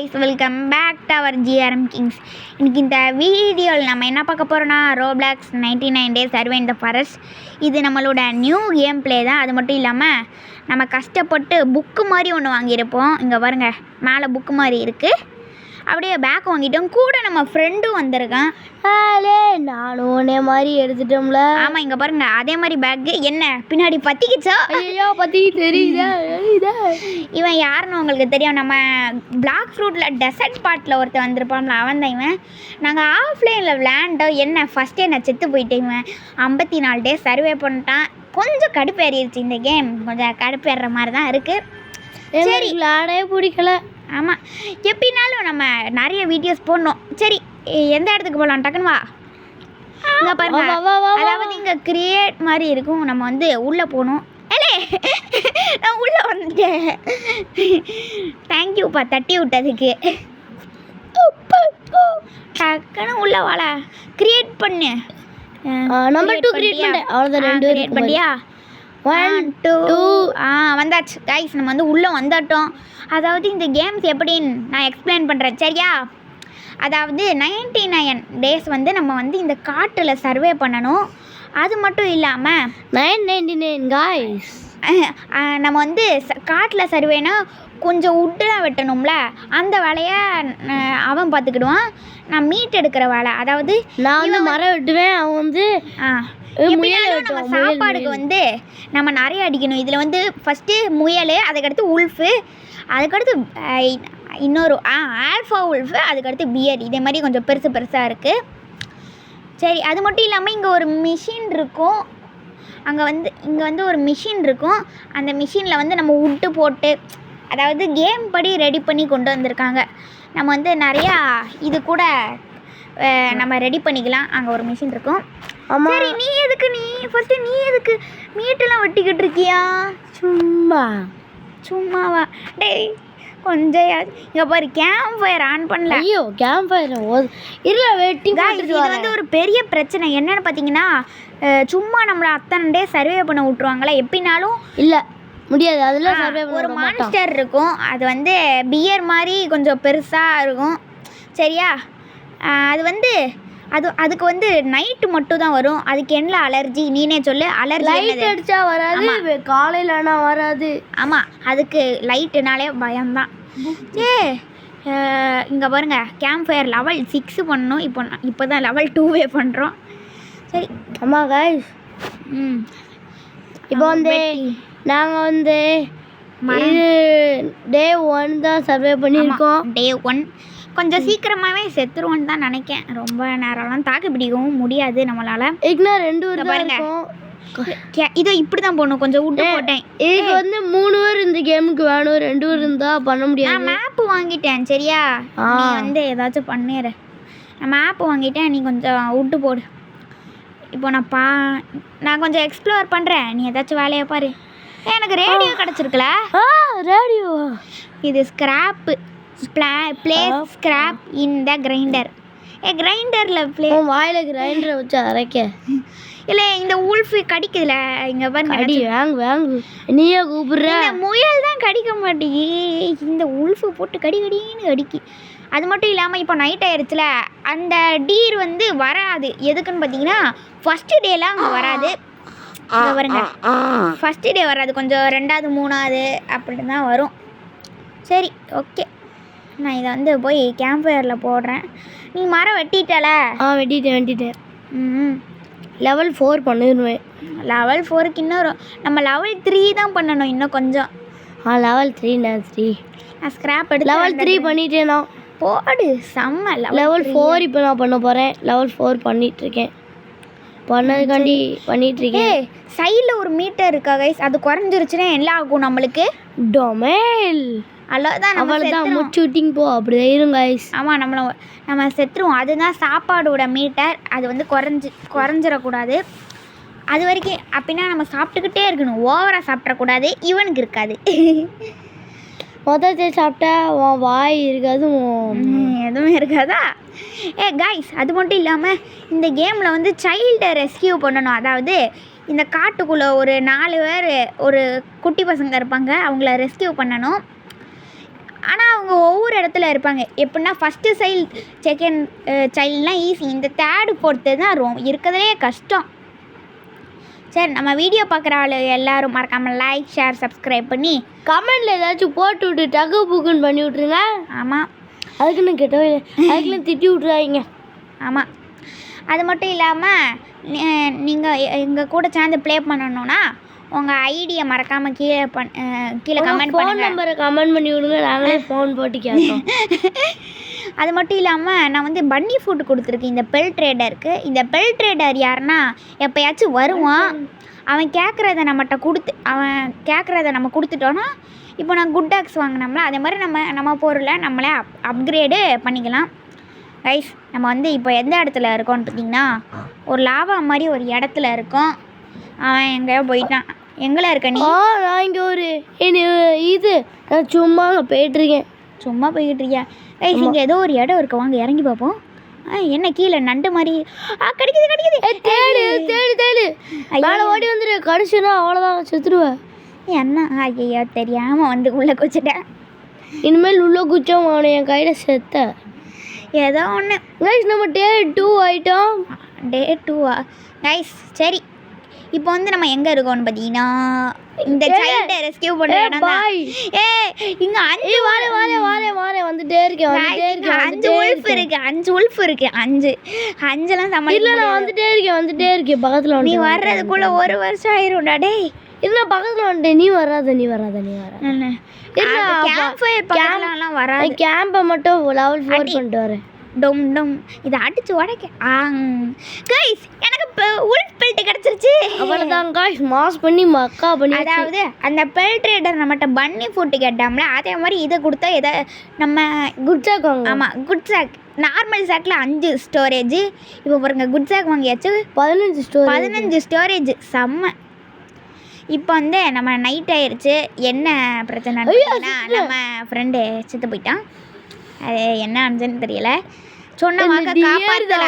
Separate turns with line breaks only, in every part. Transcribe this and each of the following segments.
guys, welcome back to our GRM Kings. இன்னைக்கு இந்த வீடியோவில் நம்ம என்ன பார்க்க போகிறோன்னா Roblox 99 days survey in the forest. இது நம்மளோட நியூ கேம் பிளே தான். அது மட்டும் இல்லாமல் நம்ம கஷ்டப்பட்டு புக்கு மாதிரி ஒன்று வாங்கியிருப்போம். இங்கே பாருங்கள், மேலே புக்கு மாதிரி இருக்குது. அப்படியே பேக் வாங்கிட்டோம். கூட நம்ம ஃப்ரெண்டும் வந்திருக்கான்.
நானும் ஒன்னே மாதிரி எடுத்துட்டோம்ல.
ஆமாம், இங்கே பாருங்கள், அதே மாதிரி பேக்கு என்ன பின்னாடி பற்றிக்கிச்சா?
ஐயோ பற்றி தெரியுதா?
இவன் யாருன்னு உங்களுக்கு தெரியும். நம்ம பிளாக் ஃப்ரூட்டில் டெசர்ட் பாட்டில் ஒருத்தர் வந்திருப்பான்ல, அவன் தான் இவன். நாங்கள் ஆஃப்லைனில் விளையாண்டோம். என்ன ஃபஸ்ட்டே நான் செத்து போயிட்டேன். இவன் 54 days சர்வே பண்ணிட்டான். கொஞ்சம் கடுப்பேறிடுச்சு இந்த கேம். கொஞ்சம் கடுப்பேற மாதிரி தான் இருக்குது.
சரி, விளையாடவே பிடிக்கல.
ஆமாம், எப்படினாலும் நம்ம நிறைய வீடியோஸ் போடணும். சரி, எந்த இடத்துக்கு போகலாம்? டக்குன்னு வா. இங்கே பாருங்க, அதாவது இங்கே கிரியேட் மாதிரி இருக்கும். நம்ம வந்து உள்ளே போகணும். ஏலே, நான் உள்ளே வந்துட்டேன். தேங்க்யூப்பா தட்டி விட்டதுக்கு. டக்குன்னு உள்ளே வாழ கிரியேட் பண்ணு.
நம்பர் 2 கிரியேட் பண்ணு. அவ்வளோதான், 2
கிரியேட் பண்ணியா? 1 2 வந்தாச்சு கைஸ். நம்ம வந்து உள்ளே வந்துட்டோம். அதாவது இந்த கேம்ஸ் எப்படின்னு நான் எக்ஸ்பிளைன் பண்ணுறேன், சரியா? அதாவது 99 days வந்து நம்ம வந்து இந்த காட்டில் சர்வே பண்ணணும். அது மட்டும் இல்லாமல்
999 guys,
நம்ம வந்து காட்டில் சர்வேனா கொஞ்சம் உட்டுலாம் வெட்டணும்ல, அந்த வேலையை அவன் பார்த்துக்கிடுவான். நான் மீட் எடுக்கிற வேலை, அதாவது
நான் வந்து மரம் வெட்டுவேன், அவன் வந்து
நம்ம சாப்பாடுக்கு வந்து நம்ம நிறைய அடிக்கணும். இதில் வந்து ஃபஸ்ட்டு முயல், அதுக்கடுத்து உல்ஃபு, அதுக்கடுத்து இன்னொரு ஆல்ஃபா உல்ஃபு, அதுக்கடுத்து பியர். இதே மாதிரி கொஞ்சம் பெருசு பெருசாக இருக்குது. சரி, அது மட்டும் இல்லாமல் இங்கே ஒரு மிஷின் இருக்கும். இங்கே வந்து ஒரு மிஷின் இருக்கும். அந்த மிஷினில் வந்து நம்ம உட்டு போட்டு, அதாவது கேம் படி ரெடி பண்ணி கொண்டு வந்திருக்காங்க. நம்ம வந்து நிறையா இது கூட நம்ம ரெடி பண்ணிக்கலாம். அங்கே ஒரு மிஷின் இருக்கும். சரி, நீ ஃபஸ்ட்டு எதுக்கு மீட்டெல்லாம் வெட்டிக்கிட்டு இருக்கியா? சும்மாவா? டேய் கொஞ்சம் இங்கே பாரு, கேம்ப் ஃபயர் ஆன் பண்ணல.
ஐயோ, கேம்ப் ஃபயர் இல்லை, வெட்டி.
இது வந்து ஒரு பெரிய பிரச்சனை. என்னென்னு பார்த்தீங்கன்னா, சும்மா நம்மளை அத்தனை டே சர்வே பண்ண விட்ருவாங்களா? எப்படினாலும் இல்லை, முடியாது. அதில் சர்வே ஒரு மான்ஸ்டர் இருக்கும். அது வந்து பியர் மாதிரி கொஞ்சம் பெருசாக இருக்கும், சரியா? அது வந்து அதுக்கு வந்து நைட்டு மட்டும் தான் வரும். அதுக்கு என்ன அலர்ஜி நீனே சொல்லு. அலர்ஜி
லைட் அடித்தா வராது, காலையில் ஆனால் வராது.
ஆமாம், அதுக்கு லைட்டுனாலே பயம்தான். இங்கே பாருங்க, கேம்ப் ஃபயர் லெவல் 6 பண்ணணும். இப்போ தான் லெவல் 2 பண்ணுறோம். சரி,
ஆமாம் கைஸ். இப்போ வந்து நாங்கள் வந்து டே 1 தான் சர்வே பண்ணியிருக்கோம்.
டே 1 கொஞ்சம் சீக்கிரமாகவே செத்துருவோன்னு தான் நினைக்கேன். ரொம்ப நேரம்லாம் தாக்கு பிடிக்கவும் முடியாது நம்மளால்.
இதுனா 2 பாருங்க,
இதோ இப்படி தான் போடணும். கொஞ்சம் விட்டு போட்டேன்.
இதுக்கு வந்து 3 பேர் இந்த கேமுக்கு வேணும். 2 பேர் இருந்தால் பண்ண முடியாது.
நான் மேப்பு வாங்கிட்டேன், சரியா? நீ வந்து ஏதாச்சும் பண்ணிடு. நான் மேப்பு வாங்கிட்டேன், நீ கொஞ்சம் விட்டு போடு. இப்போ நான் கொஞ்சம் எக்ஸ்ப்ளோர் பண்ணுறேன், நீ ஏதாச்சும் வேலையை பாரு. எனக்கு ரேடியோ கிடச்சிருக்குல.
ரேடியோ
இது ஸ்கிராப்பு. பிளேஸ் ஸ்கிராப் இன் த கிரைண்டர். கிரைண்டரில்
வாயில் கிரைண்டரை வச்சு அரைக்க.
இல்லை, இந்த உல்ஃபு கடிக்குதுல. இங்கே பாருங்க,
அடி வாங்கு நீயே கூப்பிடுற.
முயல் தான் கடிக்க மாட்டேங்கி, இந்த உல்ஃபு போட்டு கடின்னு கடிக்கி. அது மட்டும் இல்லாமல் இப்போ நைட் ஆயிடுச்சுல, அந்த டீர் வந்து வராது. எதுக்குன்னு பார்த்தீங்கன்னா, ஃபஸ்ட்டு டேலாம் அங்கே வராது. இங்கே பாருங்க, ஃபஸ்ட்டு டே வராது, கொஞ்சம் 2வது 3வது அப்படி தான் வரும். சரி, ஓகே. நான் இதை வந்து போய் கேம்ப் ஃபயரில் போடுறேன். நீ மரம் வெட்டிட்டல?
வெட்டிட்டேன். லெவல் 4 பண்ணிடுவேன்.
லெவல் 4க்கு இன்னொரு நம்ம லெவல் 3 தான் பண்ணணும். இன்னும் கொஞ்சம்.
லெவல் 3 நான்
ஸ்கிராப் எடுத்து
லெவல் 3 பண்ணிட்டேன். நான்
போடு செம்ம.
லெவல் 4 இப்போ நான் பண்ண போகிறேன். லெவல் 4 பண்ணிகிட்ருக்கேன். பண்ணதுக்காண்டி பண்ணிகிட்ருக்கேன்.
சைடில் ஒரு மீட்டர் இருக்கா கைஸ்? அது குறைஞ்சிருச்சுன்னா என்ன ஆகும் நம்மளுக்கு?
டொமேல்
அவ்வளோதான்,
முச்சு விட்டிங் போ. அப்படி ஆயிரும் கைஸ்.
ஆமாம், நம்ம செத்துருவோம். அதுதான் சாப்பாடோட மீட்டர். அது வந்து குறைஞ்சிடக்கூடாது. அது வரைக்கும் அப்படின்னா நம்ம சாப்பிட்டுக்கிட்டே இருக்கணும். ஓவராக சாப்பிட்றக்கூடாது. இவனுக்கு இருக்காது.
மொத்தத்தை சாப்பிட்டா வாய் இருக்காது,
எதுவுமே இருக்காதா? கைஸ், அது மட்டும் இல்லாமல் இந்த கேமில் வந்து சைல்டை ரெஸ்கியூ பண்ணணும். அதாவது இந்த காட்டுக்குள்ளே ஒரு 4 பேர், ஒரு குட்டி பசங்க இருப்பாங்க, அவங்கள ரெஸ்கியூ பண்ணணும். ஆனால் அவங்க ஒவ்வொரு இடத்துல இருப்பாங்க. எப்படின்னா ஃபஸ்ட்டு சைல்டு செகண்ட் சைல்டுலாம் ஈஸி, இந்த தேர்டு ஃபோர்த்து தான் இருக்கிறதுலே கஷ்டம். சரி, நம்ம வீடியோ பார்க்குற ஆள் எல்லோரும் மறக்காமல் லைக் ஷேர் சப்ஸ்கிரைப் பண்ணி
கமெண்டில் ஏதாச்சும் போட்டு விட்டு டக்கு புக்குன்னு பண்ணி விட்ருங்க.
ஆமாம்,
அதுக்குன்னு கேட்டோம், அதுக்குன்னு திட்டி விட்றாங்க.
ஆமாம், அது மட்டும் இல்லாமல் நீங்கள் எங்கள் கூட சேர்ந்து ப்ளே பண்ணணுன்னா உங்கள் ஐடியை மறக்காமல் கீழே கமெண்ட்
ஃபோன்
பண்ணுங்கள்.
நம்பரை கமெண்ட் பண்ணி விடுங்க, நாங்களே ஃபோன் போட்டு கேட்போம்.
அது மட்டும் இல்லாமல் நான் வந்து பன்னி ஃபுட் கொடுத்துருக்கேன் இந்த பெல் ட்ரேடருக்கு. இந்த பெல் ட்ரேடர் யாருன்னா எப்போயாச்சும் வருவான், அவன் கேட்குறத நம்ம கொடுத்துட்டோன்னா, இப்போ நான் குட் டாக்ஸ் வாங்கினோம்ல அதே மாதிரி நம்ம பொருளை நம்மளே அப்கிரேடு பண்ணிக்கலாம். ரைஸ், நம்ம வந்து இப்போ எந்த இடத்துல இருக்கோன்னு பார்த்தீங்கன்னா ஒரு லாவா மாதிரி ஒரு இடத்துல இருக்கோம். அவன் எங்கேயோ போயிட்டான். எங்கே இருக்க நீ?
நான் இங்கே நான் சும்மா போயிட்டுருக்கேன்.
சும்மா போய்கிட்டு இருக்கேன். ரைஸ், இங்கே ஏதோ ஒரு இடம் இருக்கு, வாங்க இறங்கி பார்ப்போம். என்ன கீழே நண்டு மாதிரி கிடைக்குது.
தேடு மேலே ஓடி வந்துடு, கடிச்சுன்னா அவ்வளோதான், செத்துருவேன்.
என்ன ஐயோ தெரியாமல் வந்து உள்ளே குச்சிட்டேன்.
இனிமேல் உள்ள குச்சம் அவனை என் கையில் செத்த.
ஏதோ ஒன்று
கைஸ், நம்ம டே 2 ஆகிட்டோம்.
டே 2வா கைஸ்? சரி, இப்போ வந்து நம்ம எங்கே இருக்கோம்னு பார்த்தீங்கன்னா இந்த சைல்டை ரெஸ்கியூ பண்ணுற இடம் தான். இங்கே 5
வாரே வந்துட்டே இருக்கேன்.
5 உல்ஃப் இருக்கு. 5லாம் சமாளிக்கல.
நான் வந்துட்டே இருக்கேன் பக்கத்தில்.
நீ வர்றதுக்குள்ள 1 வருஷம் ஆயிரும்டா. டேய்
இல்லை, பக்கத்தில் வந்துட்டேன். நீ வராத
கேம்ப் ஃபயர் பக்கத்துலலாம் வராது.
கேம்பை மட்டும் லெவல் 4 பண்ணிட்டு வரேன்.
டொம் இதை அடிச்சு உடைக்க. கைஸ், எனக்கு இப்போ உல்ஃப் பெல்ட் கிடச்சிருச்சு.
அவ்வளோதான் கைஸ், மாஸ் பண்ணி மக்கா பண்ணி.
அதாவது அந்த பெல் ட்ரேடர் நம்மகிட்ட பன்னி ஃபுட்டு கேட்டாம்ல, அதே மாதிரி இதை கொடுத்தா எதை நம்ம
குட் சாக் வாங்க.
ஆமாம், குட் சாக். நார்மல் சாக்கில் 5 ஸ்டோரேஜ். இப்போ பாருங்க, குட் சாக் வாங்கியாச்சு 15 ஸ்டோரேஜ். செம்ம. இப்போ வந்து நம்ம நைட் ஆயிடுச்சு. என்ன பிரச்சனைனா நம்ம ஃப்ரெண்டு செத்து போயிட்டான். அது என்ன அஞ்சுன்னு தெரியல. சொன்ன வாக்க காப்பாற்றல.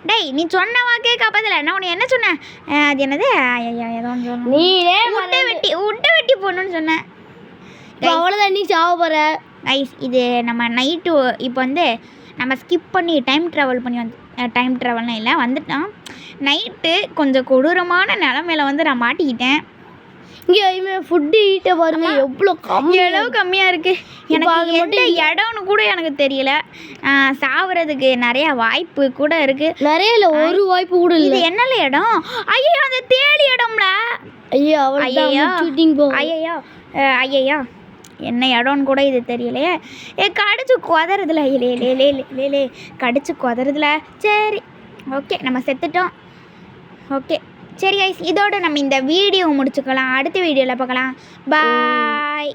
டேய், நீ சொன்ன வாக்கே காப்பாற்றல. நான் உன்னை என்ன சொன்னேன்? அது என்னது? ஏதோ ஒன்று சொன்னேன்.
நீ
உட்டை வெட்டி போடணும்னு சொன்னேன்.
அவ்வளோதான், நீ சாவ போகிற.
கைஸ், இது நம்ம நைட்டு இப்போ வந்து நம்ம ஸ்கிப் பண்ணி டைம் ட்ராவல்னு இல்லை வந்துட்டோம். நைட்டு கொஞ்சம் கொடூரமான நிலமையில வந்து நான் மாட்டிக்கிட்டேன்.
இங்கே ஃபுட்டு ஈட்ட பாருங்க, எவ்வளோ
கம்மியாக இருக்குது. எனக்கு எந்த இடம்னு கூட எனக்கு தெரியல. சாவறதுக்கு நிறைய வாய்ப்பு கூட இருக்குது.
நிறைய இல்லை, ஒரு வாய்ப்பு கூட இல்லை.
இது என்னல இடம்? ஐயோ, அந்த தேடி இடம்ல.
ஐயோ
என்ன இடம்னு கூட இது தெரியலையே. கடிச்சு குதறதுல. சரி, ஓகே, நம்ம செத்துட்டோம். ஓகே, சரி கைஸ், இதோட நம்ம இந்த வீடியோ முடிச்சுக்கலாம். அடுத்த வீடியோவில் பார்க்கலாம். பாய்.